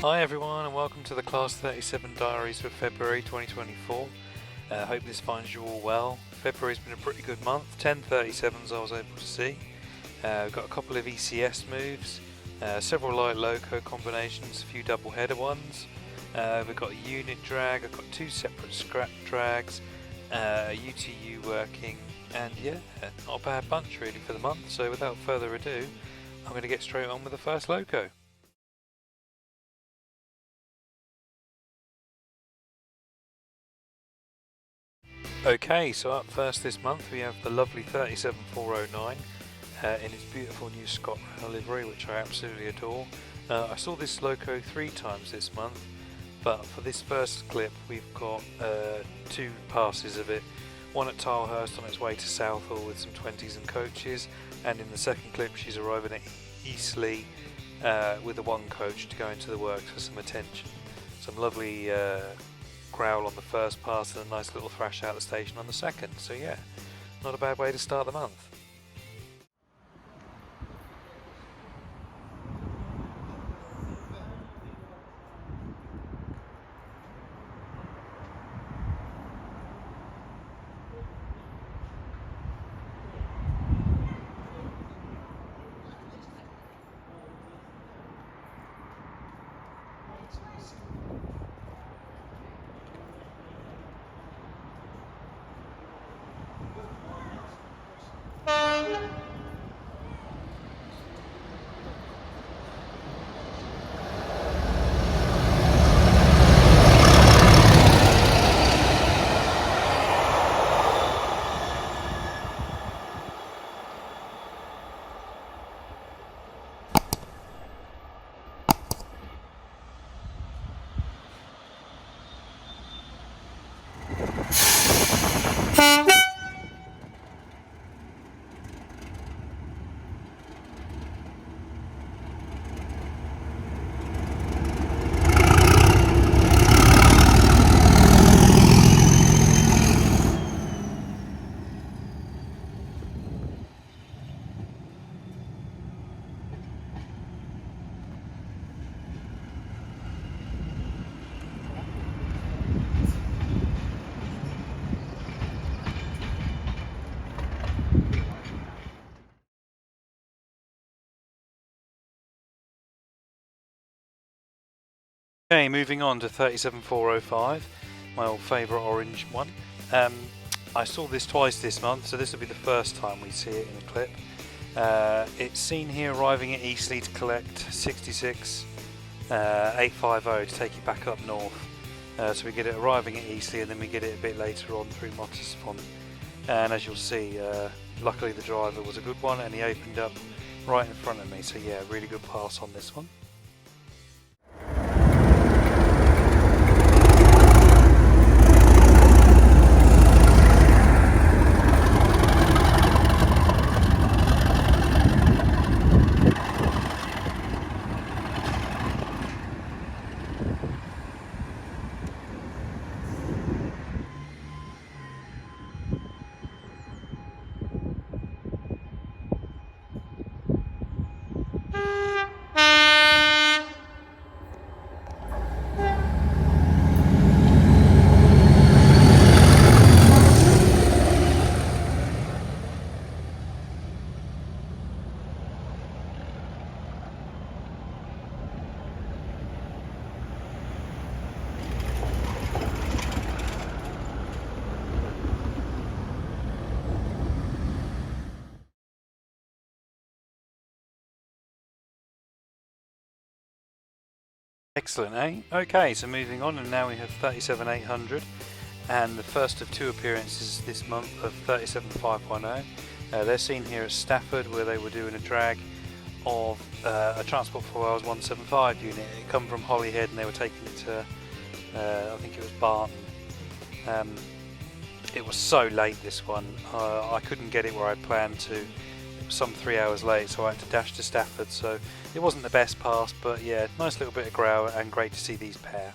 Hi everyone and welcome to the Class 37 Diaries for February 2024. Hope this finds you all well. February's been a pretty good month, 10 37s I was able to see. We've got a couple of ECS moves, several light loco combinations, a few double header ones. We've got a unit drag, I've got two separate scrap drags, a UTU working, and yeah, not a bad bunch really for the month. So without further ado, I'm going to get straight on with the first loco. Okay, so up first this month we have the lovely 37409 in its beautiful new Scott Rail livery, which I absolutely adore. I saw this loco 3 times this month, but for this first clip we've got 2 passes of it. One at Tilehurst on its way to Southall with some 20s and coaches, and in the second clip she's arriving at Eastleigh with the 1 coach to go into the works for some attention. Some lovely growl on the first pass and a nice little thrash out the station on the second, so yeah, not a bad way to start the month. Okay, moving on to 37405, my old favourite orange one. I saw this twice this month, so this will be the first time we see it in a clip. It's seen here arriving at Eastleigh to collect 66 850 to take it back up north. So we get it arriving at Eastleigh and then we get it a bit later on through Mottesfont. And as you'll see, luckily the driver was a good one and he opened up right in front of me, so yeah, really good pass on this one. Excellent, eh? Okay, so moving on, and now we have 37800 and the first of 2 appearances this month of 37510. They're seen here at Stafford where they were doing a drag of a Transport for Wales 175 unit. It come from Holyhead and they were taking it to, I think it was Barton. It was so late this one, I couldn't get it where I planned to. It was some 3 hours late, so I had to dash to Stafford, so it wasn't the best pass, but yeah, nice little bit of growl and great to see these pair.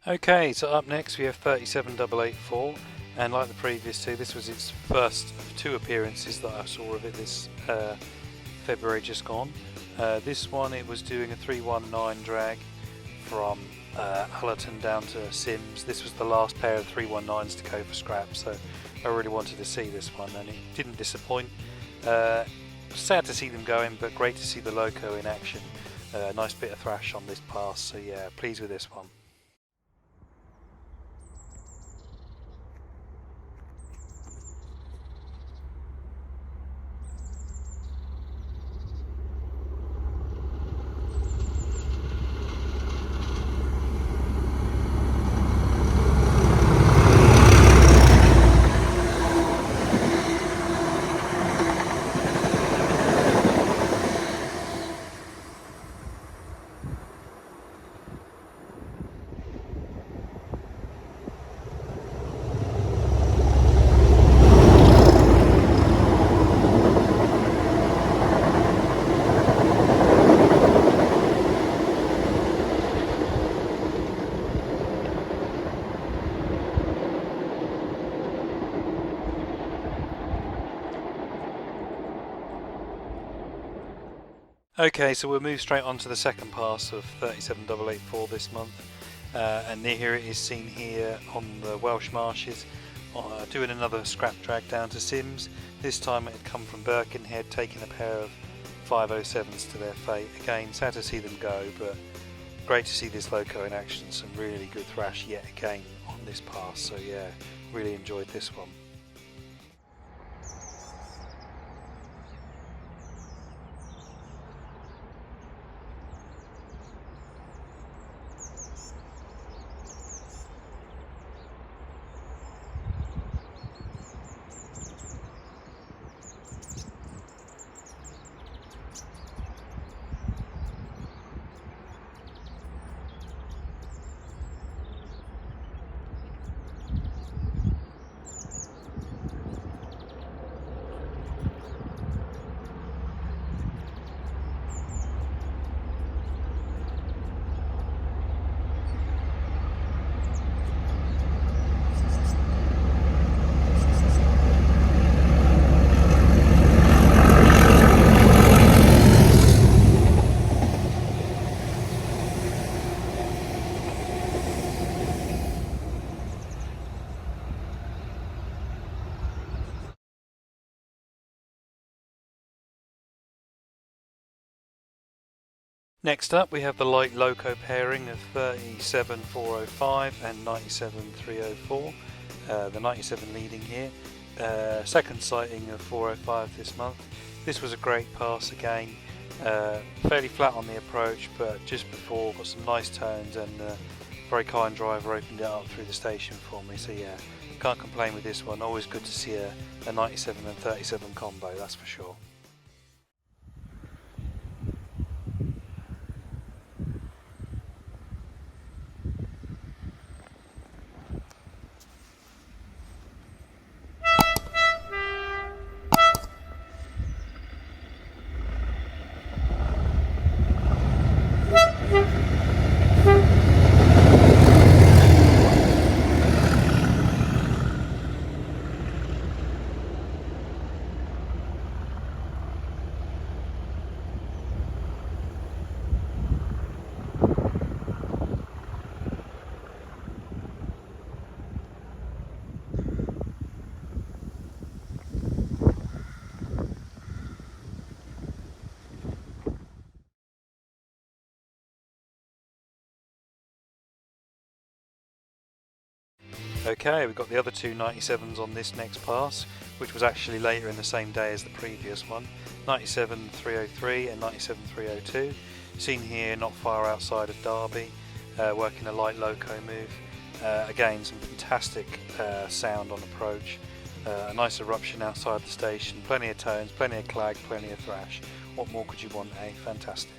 Okay, so up next we have 37884, and like the previous two, this was its first of two appearances that I saw of it this February just gone. This one, it was doing a 319 drag from Allerton down to Sims. This was the last pair of 319s to go for scrap, so I really wanted to see this one, and it didn't disappoint. Sad to see them going, but great to see the Loco in action. Nice bit of thrash on this pass, so yeah, pleased with this one. Okay, so we'll move straight on to the second pass of 37884 this month, and here it is seen here on the Welsh marshes, doing another scrap drag down to Sims. This time it had come from Birkenhead, taking a pair of 507s to their fate. Again, sad to see them go, but great to see this Loco in action. Some really good thrash yet again on this pass, so yeah, really enjoyed this one. Next up we have the light loco pairing of 37405 and 97304, the 97 leading here. Second sighting of 405 this month. This was a great pass again, fairly flat on the approach, but just before got some nice tones, and very kind driver opened it up through the station for me, so yeah, can't complain with this one. Always good to see a 97 and 37 combo, that's for sure. Okay, we've got the other two 97s on this next pass, which was actually later in the same day as the previous one. 97303 and 97302, seen here not far outside of Derby, working a light loco move. Again, some fantastic sound on approach, a nice eruption outside the station, plenty of tones, plenty of clag, plenty of thrash. What more could you want, eh? Fantastic.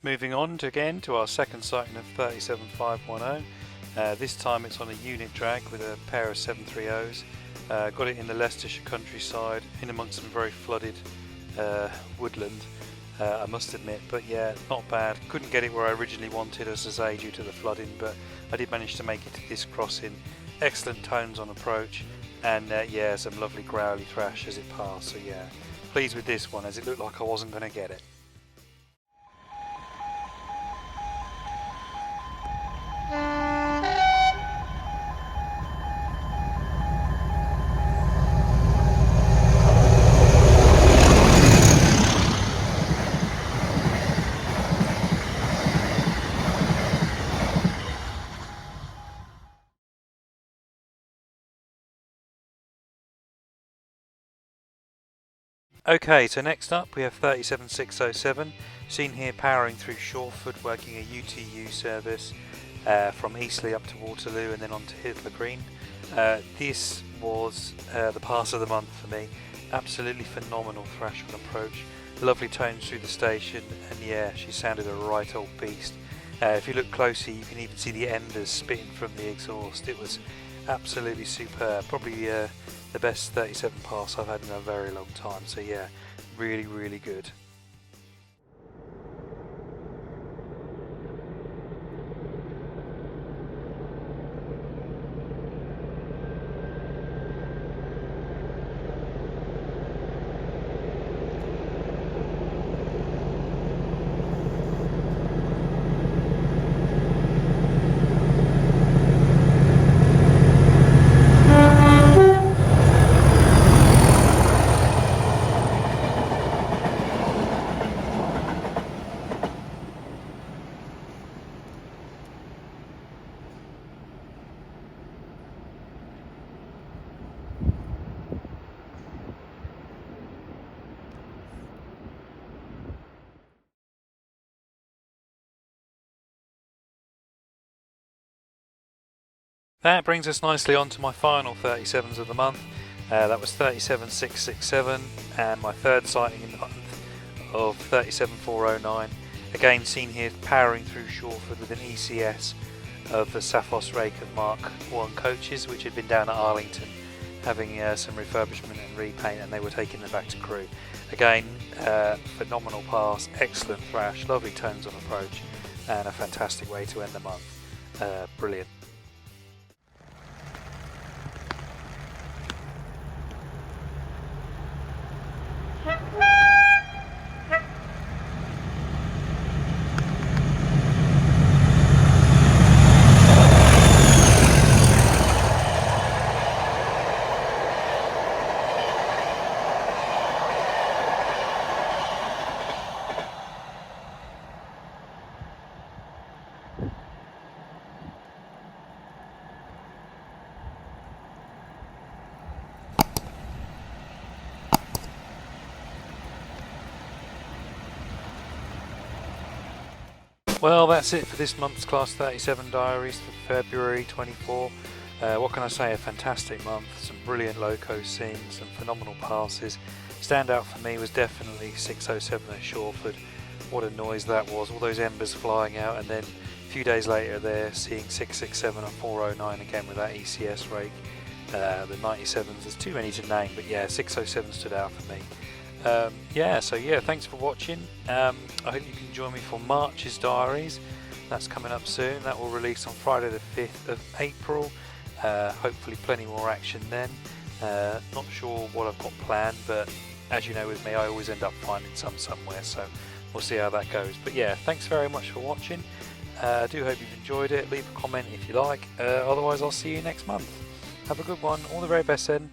Moving on to our second sighting of 37510. This time it's on a unit drag with a pair of 730s. Got it in the Leicestershire countryside in amongst some very flooded woodland, I must admit, but yeah, not bad. Couldn't get it where I originally wanted, as I say, due to the flooding, but I did manage to make it to this crossing. Excellent tones on approach, and yeah, some lovely growly thrash as it passed, so yeah, pleased with this one as it looked like I wasn't going to get it. Okay, so next up we have 37607, seen here powering through Shawford, working a UTU service from Eastleigh up to Waterloo and then on to Hither Green. This was the pass of the month for me. Absolutely phenomenal thrash on approach, lovely tones through the station, and yeah, she sounded a right old beast. If you look closely you can even see the embers spitting from the exhaust. It was absolutely superb, probably the best 37 pass I've had in a very long time, so yeah, really good. That brings us nicely on to my final 37s of the month. That was 37667 and my third sighting in the month of 37409. Again seen here powering through Shawford with an ECS of the Safos rake of Mark 1 coaches, which had been down at Arlington having some refurbishment and repaint, and they were taking them back to crew. Again, phenomenal pass, excellent thrash, lovely tones on approach, and a fantastic way to end the month. Brilliant. Well, that's it for this month's Class 37 Diaries for February 24. What can I say, a fantastic month, some brilliant locos seen, some phenomenal passes. Standout for me was definitely 607 at Shawford. What a noise that was, all those embers flying out, and then a few days later there seeing 667 and 409 again with that ECS rake. The 97s, there's too many to name, but yeah, 607 stood out for me. So thanks for watching. I hope you can join me for March's Diaries. That's coming up soon. That will release on Friday the 5th of April. Hopefully plenty more action then. Not sure what I've got planned, but as you know with me, I always end up finding somewhere, so we'll see how that goes. But yeah, thanks very much for watching. I do hope you've enjoyed it. Leave a comment if you like. Otherwise I'll see you next month. Have a good one. All the very best then.